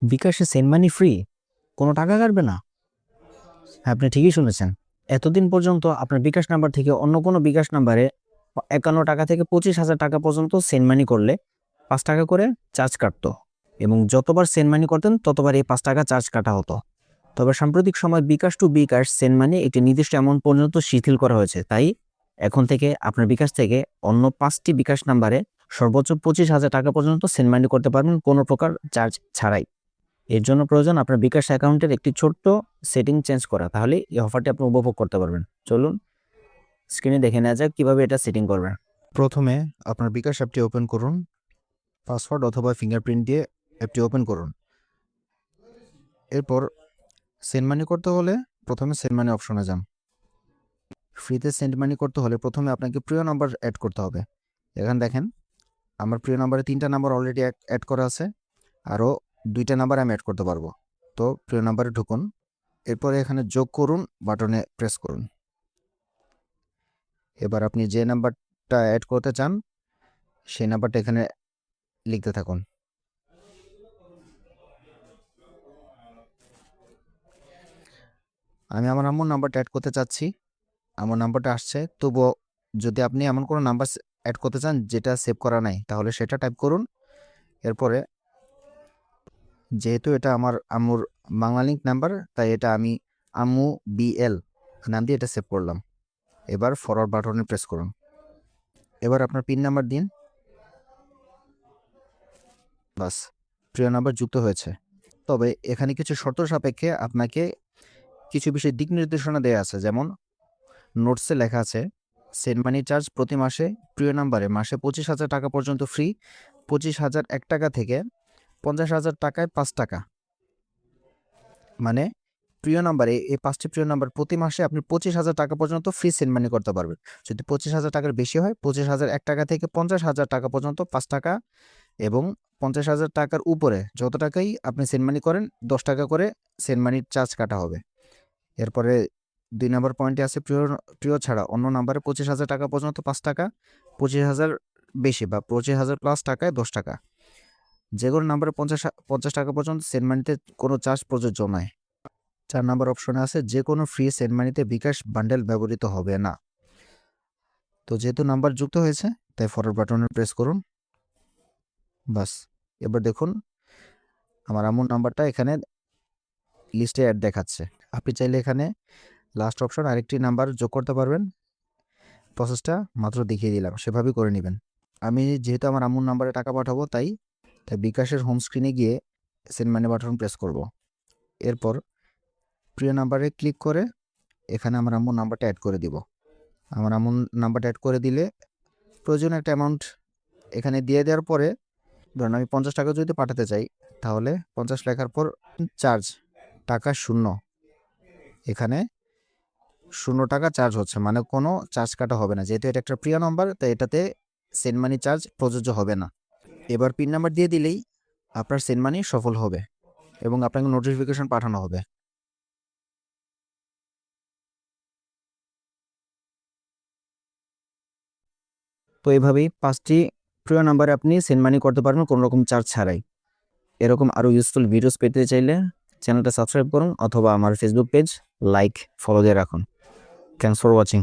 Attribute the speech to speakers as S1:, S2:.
S1: বিকাশে send money free, কোনো টাকা কাটবে না? হ্যাঁ, আপনি ঠিকই শুনেছেন। এতদিন পর্যন্ত আপনার বিকাশ নাম্বার থেকে অন্য কোনো বিকাশ নাম্বারে 51 টাকা থেকে 25,000 টাকা পর্যন্ত সেন্ড মানি করলে 5 টাকা করে চার্জ কাটতো, এবং যতবার সেন্ড মানি করতেন ততবার এই 5 টাকা চার্জ কাটা হতো। তবে সাম্প্রতিক সময় বিকাশ টু বিকাশ সেন্ড মানি একটি নির্দিষ্ট অ্যামাউন্ট পর্যন্ত শিথিল করা হয়েছে। তাই এখন থেকে আপনার বিকাশ থেকে অন্য 5টি বিকাশ নাম্বারে সর্বোচ্চ 25,000 টাকা পর্যন্ত সেন্ড মানি করতে পারবেন কোনো প্রকার চার্জ ছাড়াই। এর জন্য প্রয়োজন আপনার বিকাশ অ্যাকাউন্টের একটি ছোট্ট সেটিং চেঞ্জ করা, তাহলে এই অফারটি আপনি উপভোগ করতে পারবেন। চলুন স্ক্রিনে দেখে নেওয়া যাক কিভাবে এটা সেটিং করবেন।
S2: প্রথমে আপনার বিকাশ অ্যাপটি ওপেন করুন। পাসওয়ার্ড অথবা ফিঙ্গারপ্রিন্ট দিয়ে অ্যাপটি ওপেন করুন। এরপর সেন্ড মানি করতে হলে প্রথমে সেন্ড মানি অপশনে যান। ফ্রিতে সেন্ড মানি করতে হলে প্রথমে আপনাকে প্রিয় নাম্বার অ্যাড করতে হবে। এখানে দেখেন আমার প্রিয় নাম্বারে 3টা নাম্বার অলরেডি অ্যাড করা আছে, আরও 2টা নাম্বার আমি অ্যাড করতে পারবো। তো প্রিয় নাম্বারে ঢুকুন, এরপরে এখানে যোগ করুন বাটনে প্রেস করুন। এবার আপনি যে নাম্বারটা অ্যাড করতে চান সেই নাম্বারটা এখানে লিখতে থাকুন। আমি আমার আম্মুর নাম্বারটা অ্যাড করতে চাচ্ছি, আমার নাম্বারটা আসছে। তবুও যদি আপনি এমন কোনো নাম্বার অ্যাড করতে চান যেটা সেভ করা নাই, তাহলে সেটা টাইপ করুন। এরপরে যেহেতু এটা আমার আম্মুর বাংলা লিঙ্ক নাম্বার, তাই এটা আমি আম্মু BL নাম দিয়ে এটা সেভ করলাম। এবার ফরওয়ার্ড বাটনে প্রেস করুন। এবার আপনার পিন নাম্বার দিন। বাস, প্রিয় নাম্বার যুক্ত হয়েছে। তবে এখানে কিছু শর্ত সাপেক্ষে আপনাকে কিছু বিষয়ে দিক নির্দেশনা দেওয়া আছে। যেমন নোটসে লেখা আছে সেন্ড মানি চার্জ প্রতি মাসে প্রিয় নাম্বারে মাসে 25,000 টাকা পর্যন্ত ফ্রি, 25,001 টাকা থেকে 50,000 টাকায় 5 টাকা। মানে প্রিয় নাম্বারে এই 5টি প্রিয় নাম্বার প্রতি মাসে আপনি 25,000 টাকা পর্যন্ত ফ্রি সেন্ড মানি করতে পারবেন। যদি 25,000 টাকার বেশি হয় 25,001 টাকা থেকে 50,000 টাকা পর্যন্ত 5 টাকা, এবং 50,000 টাকার উপরে যত টাকাই আপনি সেন্ড মানি করেন 10 টাকা করে সেন্ড মানির চার্জ কাটা হবে। এরপরে 2 নম্বর পয়েন্টে আছে প্রিয় ছাড়া অন্য নাম্বারে 25,000 টাকা পর্যন্ত 5 টাকা, 25,000 বেশি বা 25,000 প্লাস টাকায় 10 টাকা। যে কোনো নাম্বারে 50 টাকা পর্যন্ত সেন্ড মানিতে কোনো চার্জ প্রযোজ্য নয়। 4 নম্বর অপশনে আছে যে কোনো ফ্রি সেন্ড মানিতে বিকাশ বান্ডেল ব্যবহৃত হবে না। তো যেহেতু নাম্বার যুক্ত হয়েছে তাই ফরওয়ার্ড বাটনে প্রেস করুন। বাস, এবার দেখুন আমার আম্মুর নাম্বারটা এখানে লিস্টে অ্যাড দেখাচ্ছে। আপনি চাইলে এখানে লাস্ট অপশন আরেকটি নাম্বার যোগ করতে পারবেন। প্রসেসটা মাত্র দেখিয়ে দিলাম, সেভাবেই করে নেবেন। আমি যেহেতু আমার আম্মুর নাম্বারে টাকা পাঠাবো তাই বিকাশের হোম স্ক্রিনে গিয়ে সেন্ড মানি বাটন প্রেস করব। এরপর প্রিয় নাম্বারে ক্লিক করে এখানে আমার আম্মুর নাম্বারটা অ্যাড করে দিব। আমার আম্মুর নাম্বারটা অ্যাড করে দিলে প্রয়োজনীয় একটা অ্যামাউন্ট এখানে দিয়ে দেওয়ার পরে, ধরুন আমি 50 টাকা যদি পাঠাতে চাই তাহলে 50 লেখার পর চার্জ টাকা 0, এখানে 0 টাকা চার্জ হচ্ছে, মানে কোনো চার্জ কাটা হবে না। যেহেতু এটা একটা প্রিয় নাম্বার তাই এটাতে সেন্ড মানি চার্জ প্রযোজ্য হবে না। এবার পিন নাম্বার দিয়ে দিলেই আপনার সেন্ড মানি সফল হবে এবং আপনাকে নোটিফিকেশন পাঠানো হবে।
S1: তো এইভাবেই 5টি প্রিয় নাম্বারে আপনি সেন্ড মানি করতে পারবেন কোনো রকম চার্জ ছাড়াই। এরকম আরও ইউজফুল ভিডিওস পেতে চাইলে চ্যানেলটা সাবস্ক্রাইব করুন অথবা আমার ফেসবুক পেজ লাইক ফলো দিয়ে রাখুন। Thanks for watching.